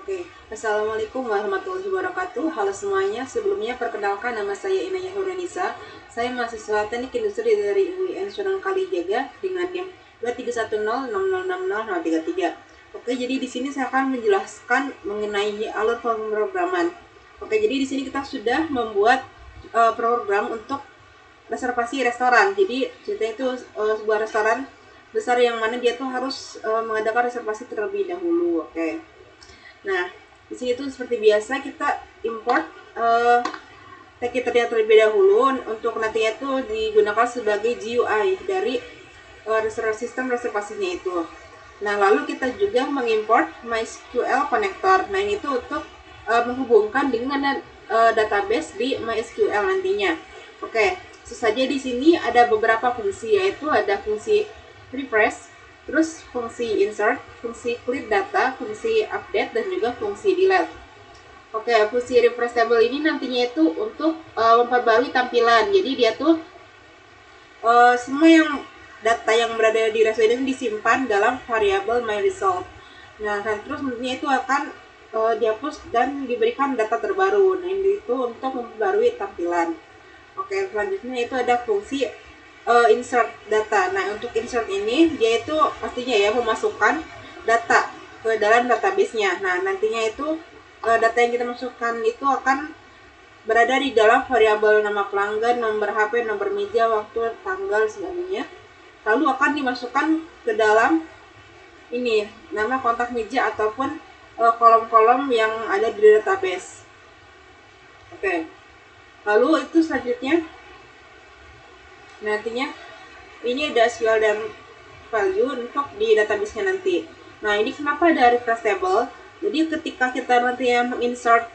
Oke, Assalamualaikum warahmatullahi wabarakatuh. Halo semuanya, sebelumnya perkenalkan nama saya Inayah Huranisa. Saya mahasiswa Teknik Industri dari UIN Sunan Kalijaga dengan NIM 2310606033. Oke, jadi di sini saya akan menjelaskan mengenai alur pemrograman. Oke, jadi di sini kita sudah membuat program untuk reservasi restoran. Jadi ceritanya itu sebuah restoran besar yang mana dia tuh harus mengadakan reservasi terlebih dahulu. Oke. Nah, di sini tuh seperti biasa kita import tag terlebih dahulu untuk nantinya tuh digunakan sebagai GUI dari sistem reservasinya itu. Nah, lalu kita juga mengimport MySQL connector. Nah, ini tuh untuk menghubungkan dengan database di MySQL nantinya. Oke, saja di sini ada beberapa fungsi, yaitu ada fungsi refresh, terus fungsi insert, fungsi clear data, fungsi update, dan juga fungsi delete. Oke, fungsi refresh table ini nantinya itu untuk memperbarui tampilan. Jadi dia tuh semua data yang berada di resident disimpan dalam variabel myResult. Nah, terus nantinya itu akan dihapus dan diberikan data terbaru. Nah, ini itu untuk memperbarui tampilan. Oke, selanjutnya itu ada fungsi insert data. Nah, untuk insert ini dia itu pastinya ya memasukkan data ke dalam database-nya. Nah, nantinya itu data yang kita masukkan itu akan berada di dalam variabel nama pelanggan, nomor HP, nomor meja, waktu, tanggal, sebagainya. Lalu akan dimasukkan ke dalam ini nama kontak meja ataupun kolom-kolom yang ada di database. Oke. Lalu itu selanjutnya nantinya ini ada SQL dan value untuk di database-nya nanti. Nah, ini kenapa ada refresh table? Jadi ketika kita nanti menginsert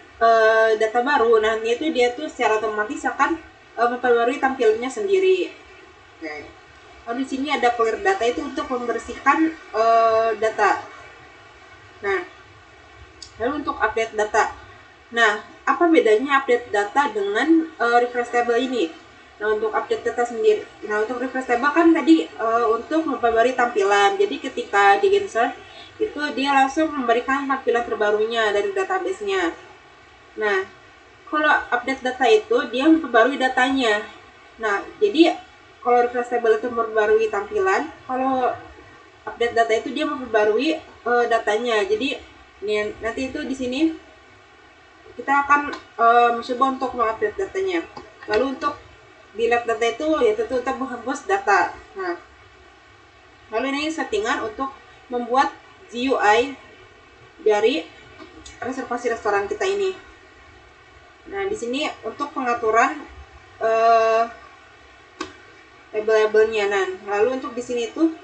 data baru, nanti itu dia tuh secara otomatis akan memperbarui tampilannya sendiri. Oke. Lalu di sini ada clear data, itu untuk membersihkan data. Nah, lalu untuk update data. Nah, apa bedanya update data dengan refresh table ini? Nah, untuk update data sendiri. Nah, untuk refresh table kan tadi untuk memperbarui tampilan. Jadi ketika di insert itu dia langsung memberikan tampilan terbarunya dari database-nya. Nah, kalau update data itu dia memperbarui datanya. Nah, jadi kalau refresh table itu memperbarui tampilan, kalau update data itu dia memperbarui datanya. Jadi nanti itu di sini kita akan mencoba untuk mengupdate datanya. Lalu untuk delete data itu yaitu untuk menghapus data. Nah, lalu ini settingan untuk membuat GUI dari reservasi restoran kita ini. Nah, di sini untuk pengaturan label-labelnya. Nah, lalu untuk di sini itu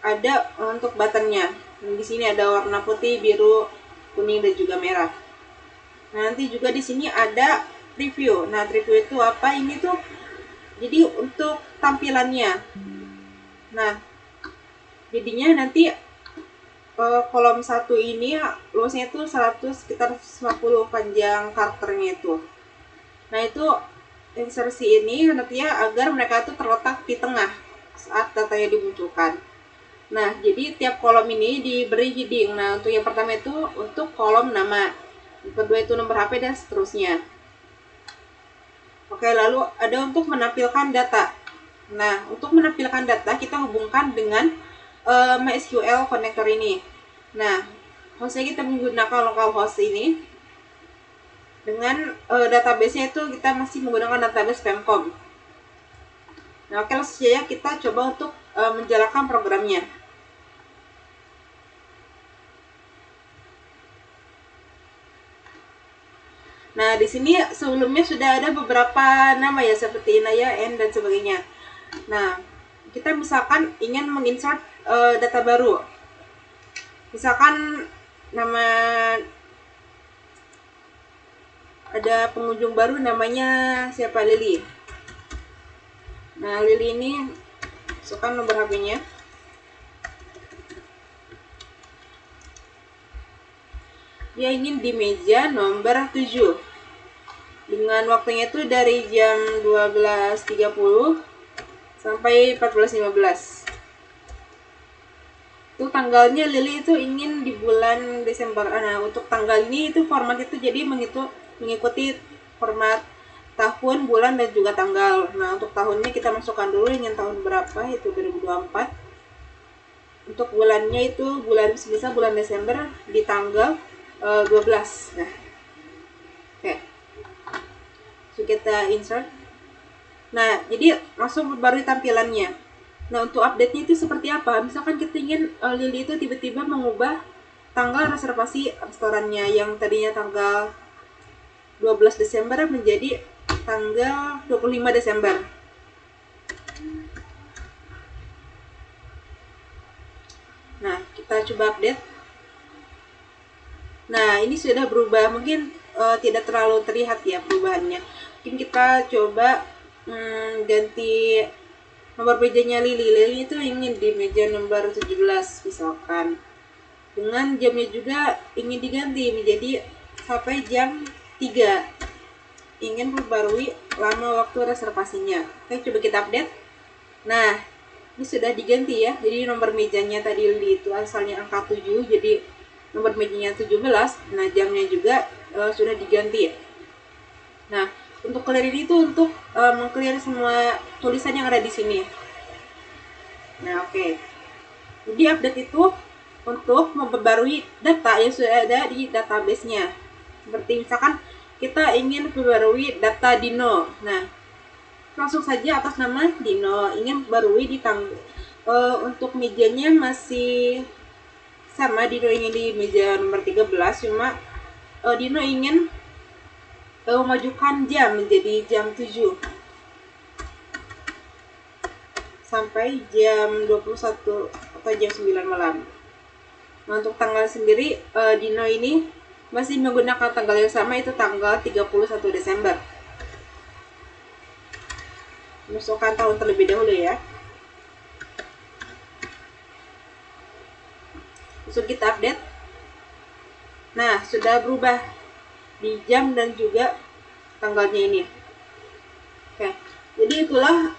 ada untuk buttonnya. Di sini ada warna putih, biru, kuning, dan juga merah. Nah, nanti juga di sini ada preview. Nah, preview itu apa? Ini tuh jadi untuk tampilannya. Nah, jadinya nanti kolom 1 ini luasnya itu sekitar 150 panjang karakternya itu. Nah, itu insersi ini nantinya agar mereka itu terletak di tengah saat datanya dimunculkan. Nah, jadi tiap kolom ini diberi heading. Nah, untuk yang pertama itu untuk kolom nama, yang kedua itu nomor HP, dan seterusnya. Oke, lalu ada untuk menampilkan data. Nah, untuk menampilkan data kita hubungkan dengan MySQL connector ini. Nah, hostnya kita menggunakan localhost ini. Dengan database-nya itu kita masih menggunakan database Pemcom. Nah, oke, langsung saja kita coba untuk menjalankan programnya. Nah, di sini sebelumnya sudah ada beberapa nama ya, seperti Inaya, N, dan sebagainya. Nah, kita misalkan ingin menginsert data baru. Misalkan nama ada pengunjung baru namanya siapa, Lily. Nah, Lily ini masukkan nomor HP-nya. Dia ingin di meja nomor 7. Dengan waktunya itu dari jam 12.30 sampai 14.15. Untuk tanggalnya Lili itu ingin di bulan Desember. Nah, untuk tanggal ini itu format itu jadi mengikuti format tahun, bulan, dan juga tanggal. Nah, untuk tahunnya kita masukkan dulu ingin tahun berapa, itu 2024. Untuk bulannya itu bisa bulan Desember di tanggal 12. Nah, oke. So, kita insert. Nah, jadi langsung baru tampilannya. Nah, untuk update-nya itu seperti apa? Misalkan kita ingin Lili itu tiba-tiba mengubah tanggal reservasi restorannya yang tadinya tanggal 12 Desember menjadi tanggal 25 Desember. Nah, kita coba update. Nah, ini sudah berubah. Mungkin tidak terlalu terlihat ya perubahannya. Mungkin kita coba ganti nomor mejanya Lili. Lili itu ingin di meja nomor 17 misalkan. Dengan jamnya juga ingin diganti menjadi sampai jam 3. Ingin memperbarui lama waktu reservasinya. Oke, coba kita update. Nah, ini sudah diganti ya. Jadi nomor mejanya tadi Lili itu asalnya angka 7, jadi nomor mejanya 17. Nah, jamnya juga sudah diganti ya. Nah, untuk clear ini itu untuk meng-clear semua tulisan yang ada di sini. Nah, oke. Jadi update itu untuk memperbarui data yang sudah ada di database-nya. Seperti misalkan kita ingin memperbarui data Dino. Nah, langsung saja atas nama Dino ingin memperbarui di untuk mejanya masih sama, Dino ingin di meja nomor 13, cuma Dino ingin memajukan jam menjadi jam 7 sampai jam 21 atau jam 9 malam. Nah, untuk tanggal sendiri Dino ini masih menggunakan tanggal yang sama, itu tanggal 31 Desember. Masukkan tahun terlebih dahulu ya. Langsung kita update. Nah, sudah berubah di jam dan juga tanggalnya ini. Oke, jadi itulah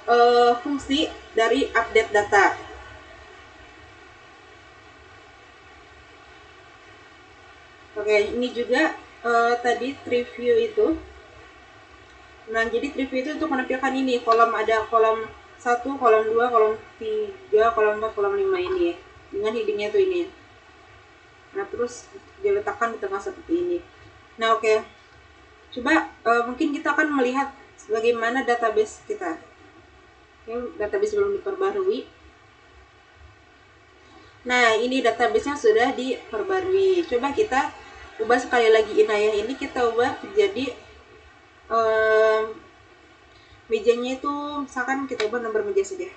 fungsi dari update data. Oke, ini juga tadi preview itu. Nah, jadi preview itu untuk menampilkan ini kolom, ada kolom 1, kolom 2, kolom 3, kolom 4, kolom 5 ini ya. Dengan headingnya tuh ini. Nah, terus diletakkan di tengah seperti ini. Nah, oke. Coba mungkin kita akan melihat bagaimana database kita. Oke, database belum diperbarui. Nah, ini database-nya sudah diperbarui. Coba kita ubah sekali lagi Inayah ini, kita ubah jadi mejanya itu misalkan kita ubah nomor meja saja.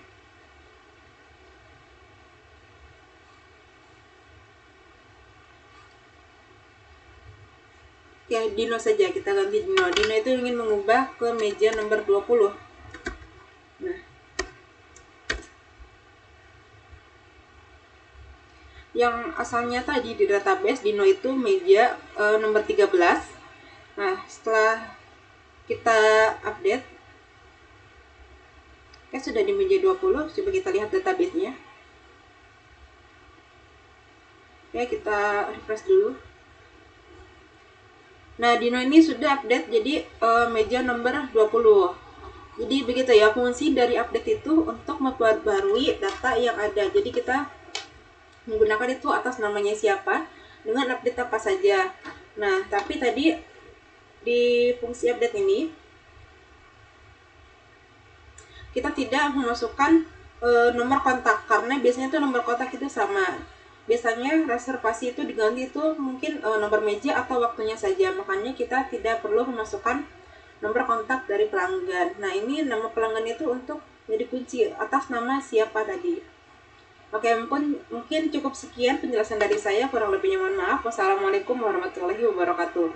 Ya, Dino saja, kita ganti Dino. Dino itu ingin mengubah ke meja nomor 20. Nah, yang asalnya tadi di database Dino itu meja nomor 13. Nah, setelah kita update, sudah di meja 20. Coba kita lihat database-nya. Oke, kita refresh dulu. Nah, Dino ini sudah update jadi meja nomor 20. Jadi begitu ya fungsi dari update itu, untuk memperbarui data yang ada. Jadi kita menggunakan itu atas namanya siapa, dengan update apa saja. Nah, tapi tadi di fungsi update ini kita tidak memasukkan nomor kontak, karena biasanya itu nomor kontak itu sama. Biasanya reservasi itu diganti itu mungkin nomor meja atau waktunya saja, makanya kita tidak perlu memasukkan nomor kontak dari pelanggan. Nah, ini nama pelanggan itu untuk jadi kunci atas nama siapa tadi. Oke, mungkin cukup sekian penjelasan dari saya, kurang lebihnya mohon maaf. Wassalamualaikum warahmatullahi wabarakatuh.